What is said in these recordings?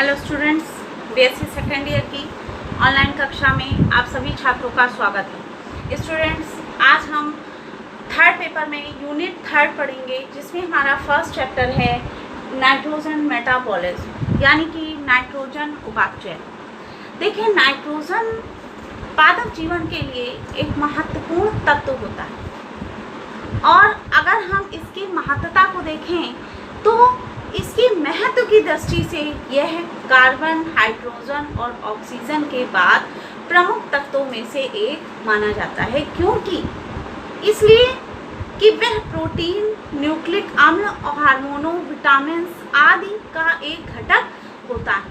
Hello students, BSc second year की online कक्षा में आप सभी छात्रों का स्वागत है। स्टूडेंट्स, आज हम थर्ड पेपर में यूनिट थर्ड पढ़ेंगे, जिसमें हमारा फर्स्ट चैप्टर है नाइट्रोजन मेटाबॉलिज्म, यानी कि नाइट्रोजन उपापचय। देखिए, नाइट्रोजन पादप जीवन के लिए एक महत्वपूर्ण तत्व होता है, और अगर हम इसकी महत्ता को देखें तो इसकी महत्व की दृष्टि से यह कार्बन, हाइड्रोजन और ऑक्सीजन के बाद प्रमुख तत्वों में से एक माना जाता है। क्योंकि इसलिए कि वह प्रोटीन, न्यूक्लिक अम्ल और हार्मोनों, विटामिन आदि का एक घटक होता है।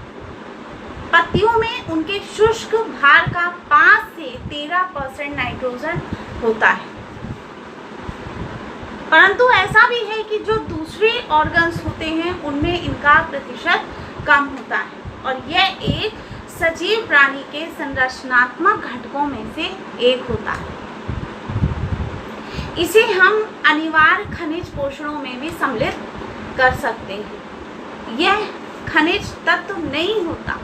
पत्तियों में उनके शुष्क भार का 5 से 13% नाइट्रोजन होता है, परंतु ऐसा भी है कि जो दूसरे ऑर्गन्स होते हैं उनमें इनका प्रतिशत कम होता है, और यह एक सजीव प्राणी के संरचनात्मक घटकों में से एक होता है। इसे हम अनिवार्य खनिज पोषणों में भी सम्मिलित कर सकते हैं। यह खनिज तत्व नहीं होता,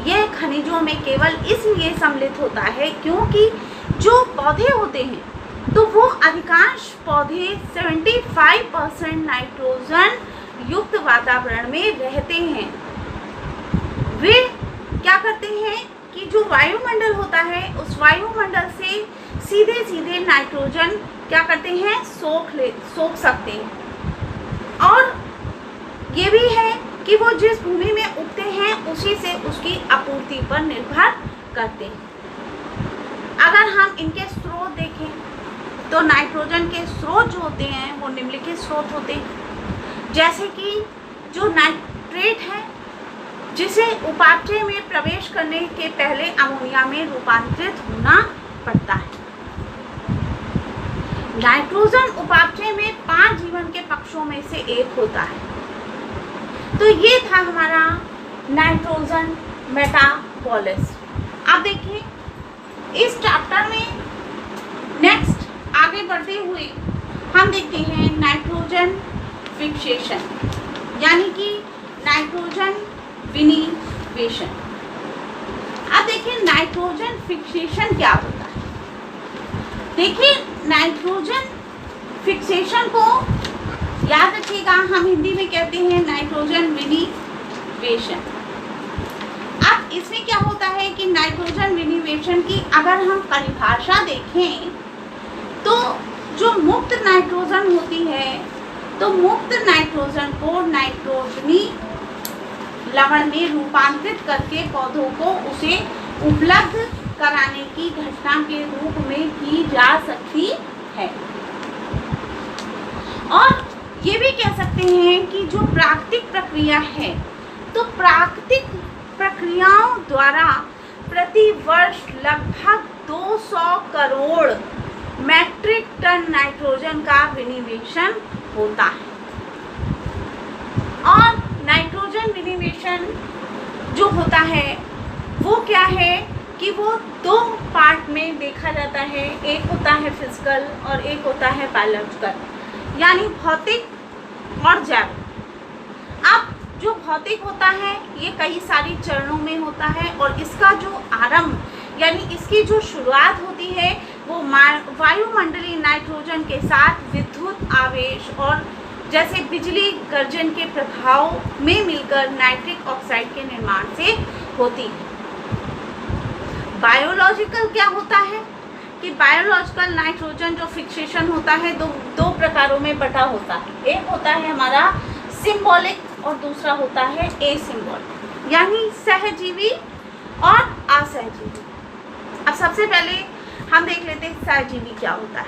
यह खनिजों में केवल इसलिए सम्मिलित होता है क्योंकि जो पौधे होते हैं तो वो अधिकांश पौधे 75% नाइट्रोजन युक्त वातावरण में रहते हैं। वे क्या करते हैं कि जो वायुमंडल होता है उस वायुमंडल से सीधे नाइट्रोजन क्या करते हैं, सोख सकते हैं। और ये भी है कि वो जिस भूमि में उगते हैं उसी से उसकी आपूर्ति पर निर्भर करते हैं। अगर हम इनके स्रोत देखें तो नाइट्रोजन के स्रोत जो होते हैं वो निम्नलिखित स्रोत होते हैं, जैसे कि जो नाइट्रेट है, जिसे उपापचय में प्रवेश करने के पहले अमोनिया में रूपांतरित होना पड़ता है। नाइट्रोजन उपापचय में 5 जीवन के पक्षों में से एक होता है। तो ये था हमारा नाइट्रोजन मेटाबॉलिज्म। अब देखिए, इस चैप्टर में नेक्स्ट आगे बढ़ते हुए हम देखते हैं नाइट्रोजन फिक्सेशन, यानी कि नाइट्रोजन विनिवेशन। अब देखिए, नाइट्रोजन फिक्सेशन क्या होता है। देखिए, नाइट्रोजन फिक्सेशन को याद रखिएगा, हम हिंदी में कहते हैं नाइट्रोजन विनिवेशन। अब इसमें क्या होता है कि नाइट्रोजन विनिवेशन की अगर हम परिभाषा देखें तो जो मुक्त नाइट्रोजन होती है, तो मुक्त नाइट्रोजन को नाइट्रोजनी लवण में रूपांतरित करके पौधों को उसे उपलब्ध कराने की घटना के रूप में की जा सकती है। और ये भी कह सकते हैं कि जो प्राकृतिक प्रक्रिया है, तो प्राकृतिक प्रक्रियाओं द्वारा प्रति वर्ष लगभग 200 करोड़ मैट्रिक टन नाइट्रोजन का विनिवेशन होता है। और नाइट्रोजन विनिवेशन जो होता है वो क्या है कि वो 2 पार्ट में देखा जाता है। एक होता है फिजिकल और एक होता है बायोलॉजिकल, यानी भौतिक और जैविक। अब जो भौतिक होता है ये कई सारी चरणों में होता है, और इसका जो आरंभ यानी इसकी जो शुरुआत होती है वो वायुमंडलीय नाइट्रोजन के साथ विद्युत आवेश और जैसे बिजली गर्जन के प्रभाव में मिलकर नाइट्रिक ऑक्साइड के निर्माण से होती है। बायोलॉजिकल क्या होता है कि बायोलॉजिकल नाइट्रोजन जो फिक्सेशन होता है दो प्रकारों में बटा होता है। एक होता है हमारा सिंबॉलिक और दूसरा होता है एसिंबॉलिक, यानी सहजीवी और असहजीवी। अब सबसे पहले हम देख लेते हैं सहजीवी क्या होता है,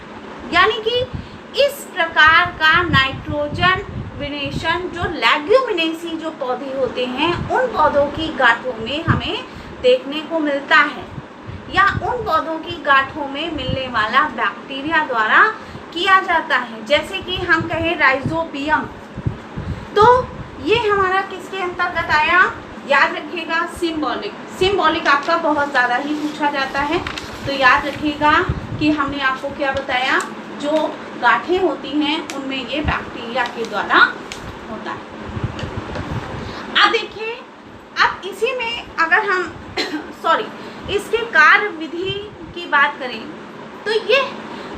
यानी कि इस प्रकार का नाइट्रोजन विनेशन जो लेग्यूमिनेसी जो पौधे होते हैं उन पौधों की गांठों में हमें देखने को मिलता है, या उन पौधों की गांठों में मिलने वाला बैक्टीरिया द्वारा किया जाता है। जैसे कि हम कहें राइजोबियम, तो ये हमारा किसके अंतर्गत आया, याद रखिएगा सिंबॉलिक। सिंबॉलिक आपका बहुत ज़्यादा ही पूछा जाता है, तो याद रखिएगा कि हमने आपको क्या बताया, जो गांठें होती हैं उनमें ये बैक्टीरिया के द्वारा होता है। अब देखिए, अब इसी में अगर हम इसके कार्य विधि की बात करें तो ये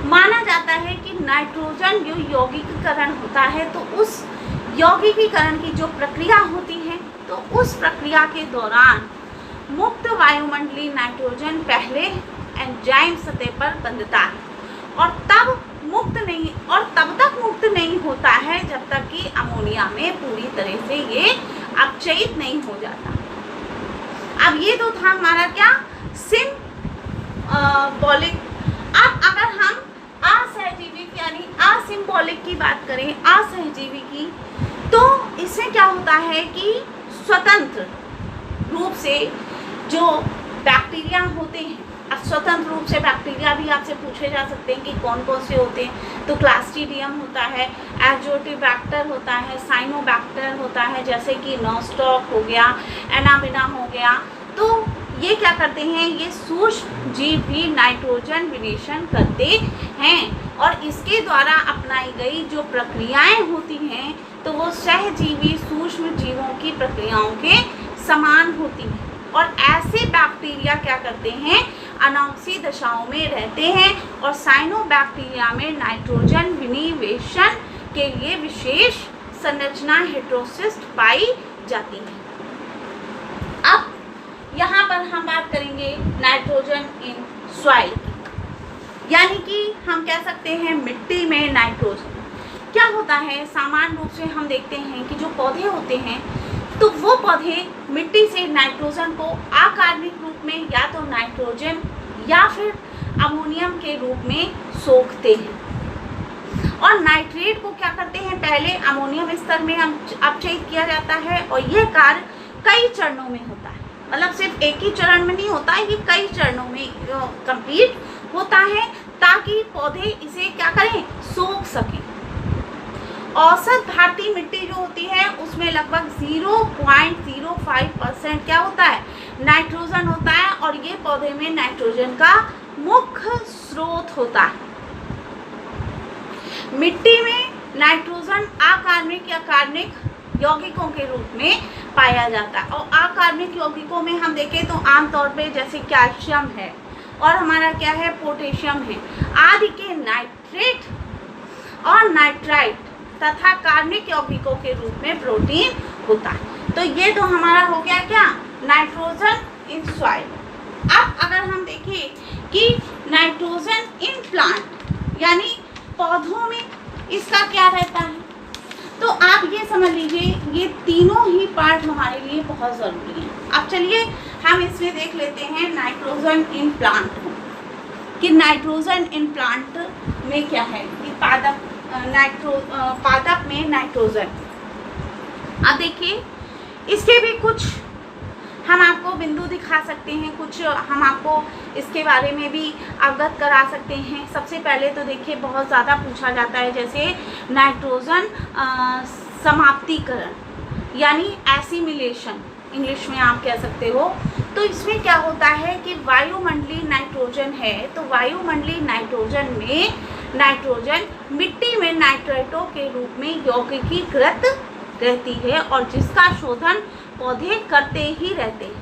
माना जाता है कि नाइट्रोजन जो यौगिकीकरण होता है, तो उस यौगिकीकरण की जो प्रक्रिया होती है, तो उस प्रक्रिया के दौरान मुक्त वायुमंडलीय नाइट्रोजन पहले एंजाइम सतह पर बंधता है और तब तक मुक्त नहीं होता है जब तक कि अमोनिया में पूरी तरह से ये अपचयित नहीं हो जाता। अब ये तो था हमारा क्या सिंबॉलिक। अब अगर हम असहजीवी यानी असिंबॉलिक की बात करें, असहजीवी की, तो इसमें क्या होता है कि स्वतंत्र रूप से जो बैक्टीरिया होते हैं, अब स्वतंत्र रूप से बैक्टीरिया भी आपसे पूछे जा सकते हैं कि कौन कौन से होते हैं, तो क्लास्ट्रीडियम होता है, एजोटिबैक्टर होता है, साइनोबैक्टर होता है, जैसे कि नोस्टॉक हो गया, एनाबिना हो गया। तो ये क्या करते हैं, ये सूक्ष्म जीव भी नाइट्रोजन विनेशन करते हैं और इसके द्वारा अपनाई गई जो प्रक्रियाएं होती हैं तो वो सहजीवी सूक्ष्म जीवों की प्रक्रियाओं के समान होती हैं। और ऐसे बैक्टीरिया क्या करते हैं, अनॉक्सी दशाओं में रहते हैं और साइनोबैक्टीरिया में नाइट्रोजन विनिवेशन के लिए विशेष संरचना हेटेरोसिस्ट पाई जाती है। अब यहाँ पर हम बात करेंगे नाइट्रोजन इन सॉइल, यानी कि हम कह सकते हैं मिट्टी में नाइट्रोजन क्या होता है। सामान्य रूप से हम देखते हैं कि जो पौधे होते हैं तो वो पौधे मिट्टी से नाइट्रोजन को अकार्बनिक रूप में या तो नाइट्रोजन या फिर अमोनियम के रूप में सोखते हैं और नाइट्रेट को क्या करते हैं, पहले अमोनियम स्तर में अपचयित किया जाता है और यह कार्य कई चरणों में होता है, मतलब सिर्फ एक ही चरण में नहीं होता है, ये कई चरणों में कंप्लीट होता है ताकि पौधे इसे क्या करें, सोख सकें। औसत भारतीय मिट्टी जो होती है उसमें लगभग 0.05% क्या होता है, नाइट्रोजन होता है और ये पौधे में नाइट्रोजन का मुख्य स्रोत होता है। मिट्टी में नाइट्रोजन अकार्बनिक या कार्बनिक यौगिकों के रूप में पाया जाता है और अकार्बनिक यौगिकों में हम देखें तो आमतौर पे जैसे कैल्शियम है और हमारा क्या है, पोटेशियम है आदि के नाइट्रेट और नाइट्राइट तथा कार्बनिक यौगिकों के रूप में प्रोटीन होता है। तो ये तो हमारा हो गया क्या, नाइट्रोजन इन सॉइल। अब अगर हम देखें कि नाइट्रोजन इन प्लांट यानी पौधों में इसका क्या रहता है, तो आप ये समझ लीजिए ये तीनों ही पार्ट हमारे लिए बहुत ज़रूरी हैं। अब चलिए हम इसमें देख लेते हैं नाइट्रोजन इन प्लांट कि नाइट्रोजन इन प्लांट में क्या है, कि पादप में नाइट्रोजन। अब देखिए इसके भी कुछ हम आपको बिंदु दिखा सकते हैं, कुछ हम आपको इसके बारे में भी अवगत करा सकते हैं। सबसे पहले तो देखिए बहुत ज़्यादा पूछा जाता है जैसे नाइट्रोजन समाप्तिकरण यानी एसिमिलेशन इंग्लिश में आप कह सकते हो। तो इसमें क्या होता है कि वायुमंडलीय नाइट्रोजन है, तो वायुमंडलीय नाइट्रोजन में नाइट्रोजन मिट्टी में नाइट्रेटों के रूप में यौगिकीकृत रहती है और जिसका शोधन पौधे करते ही रहते हैं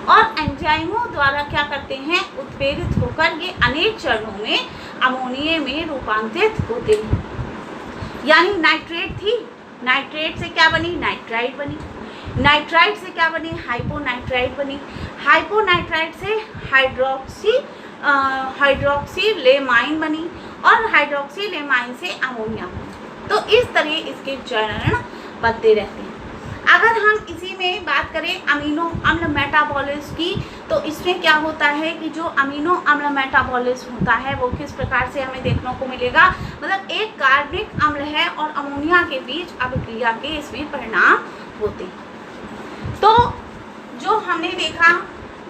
और एंजाइमों द्वारा क्या करते हैं, उत्प्रेरित होकर ये अनेक चरणों में अमोनिया में रूपांतरित होते हैं। यानी नाइट्रेट थी, नाइट्रेट से क्या बनी, नाइट्राइट बनी, नाइट्राइट से क्या बनी, हाइपोनाइट्राइट बनी, हाइपोनाइट्राइट से हाइड्रोक्सीलेमाइन बनी और हाइड्रोक्सीलेमाइन से अमोनिया बनी। तो इस तरह इसके चरण बनते रहते हैं। अगर हम इसी में बात करें अमीनो अम्ल मेटाबॉलिज्म की, तो इसमें क्या होता है कि जो अमीनो अम्ल मेटाबॉलिज्म होता है वो किस प्रकार से हमें देखने को मिलेगा, मतलब एक कार्बनिक अम्ल है और अमोनिया के बीच अभिक्रिया के इसमें परिणाम होते हैं। तो जो हमने देखा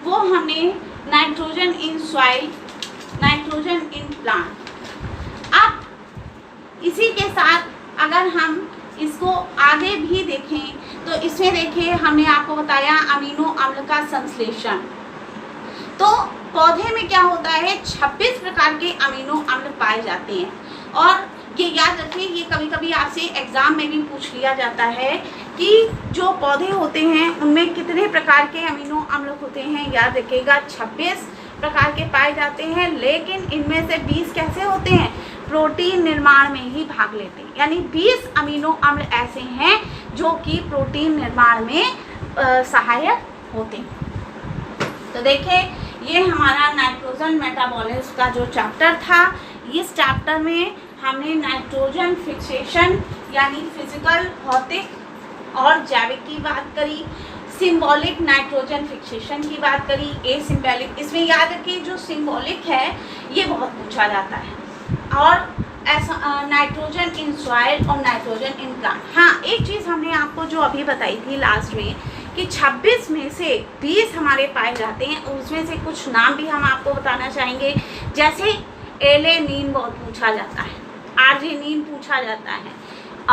वो हमने nitrogen in soil, nitrogen in plant. अब इसी के साथ अगर हम इसको आगे भी देखें तो इसमें देखिए हमने आपको बताया अमीनो अम्ल का संश्लेषण। तो पौधे में क्या होता है, 26 प्रकार के अमीनो अम्ल पाए जाते हैं और ये याद रखें, ये कभी कभी आपसे एग्जाम में भी पूछ लिया जाता है कि जो पौधे होते हैं उनमें कितने प्रकार के अमीनो अम्ल होते हैं, याद रखिएगा 26 प्रकार के पाए जाते हैं, लेकिन इनमें से 20 कैसे होते हैं, प्रोटीन निर्माण में ही भाग लेते हैं। यानी 20 अमीनो अम्ल ऐसे हैं जो कि प्रोटीन निर्माण में सहायक होते हैं। तो देखिए ये हमारा नाइट्रोजन मेटाबॉलिज्म का जो चैप्टर था, इस चैप्टर में हमने नाइट्रोजन फिक्सेशन यानी फिजिकल, भौतिक और जैविक की बात करी, सिंबॉलिक नाइट्रोजन फिक्सेशन की बात करी, एसिंबॉलिक। इसमें याद रखिए जो सिंबॉलिक है ये बहुत पूछा जाता है, और ऐसा नाइट्रोजन इन सॉइल और नाइट्रोजन इन प्लांट। हाँ, एक चीज़ हमने आपको जो अभी बताई थी लास्ट में कि 26 में से 20 हमारे पाए जाते हैं, उसमें से कुछ नाम भी हम आपको बताना चाहेंगे। जैसे एलेनिन बहुत पूछा जाता है, आर्जिनिन पूछा जाता है,